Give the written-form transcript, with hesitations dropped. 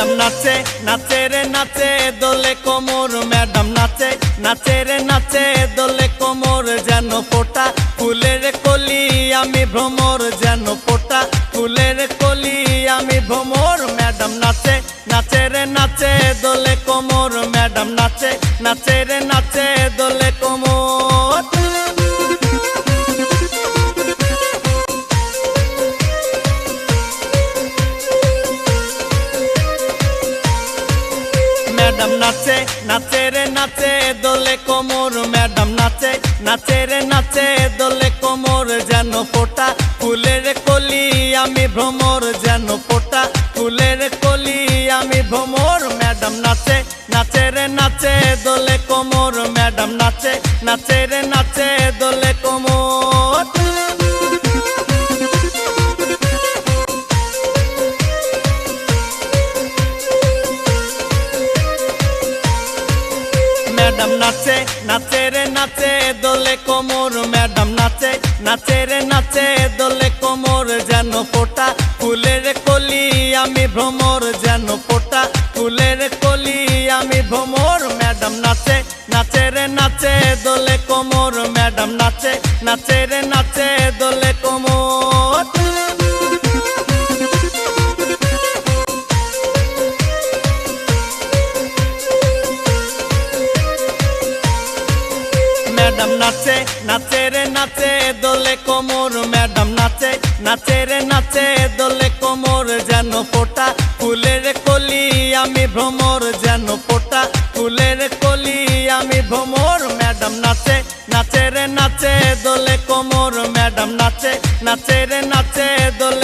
Madam নাচে নাচে রে নাচে দোলে কোমর, ম্যাডাম নাচে নাচে রে নাচে দোলে কোমর, যেন ফোটা ফুলের কলি আমি ভ্রমর, যেন ফোটা ফুলের কলি আমি ভ্রমর। ম্যাডাম নাচে নাচে রে নাচে দোলে কোমর, ম্যাডাম নাচে নাচে রে নাচে দোলে কোমর। ম্যাডাম নাচে নাচে রে নাচে দোলে কোমর, ম্যাডাম নাচে নাচে রে নাচে দোলে কোমর, যেন ফোটা ফুলের কলি আমি ভ্রমর, যেন ফোটা ফুলের কলি আমি ভ্রমর। ম্যাডাম নাচে নাচে রে নাচে দোলে কোমর, ম্যাডাম নাচে নাচে রে নাচে দোলে কোমর। ম্যাডাম নাচে নাচে রে নাচে দোলে কোমর, ম্যাডাম নাচে নাচে রে নাচে দোলে কোমর, যেন ফোটা ফুলের কলি আমি ভ্রমর, যেন ফোটা ফুলের কলি আমি ভ্রমর। ম্যাডাম নাচে নাচে রে নাচে দোলে কোমর, ম্যাডাম নাচে নাচে রে নাচে দোলে কোমর। ম্যাডাম নাচে নাচে রে নাচে দোলে কোমর, ম্যাডাম নাচে নাচে রে নাচে দোলে কোমর, যেন ফোটা ফুলের কলি আমি ভ্রমর, যেন ফোটা ফুলের কলি আমি ভ্রমর। ম্যাডাম নাচে নাচে রে নাচে দোলে কোমর, ম্যাডাম নাচে নাচে রে নাচে দোলে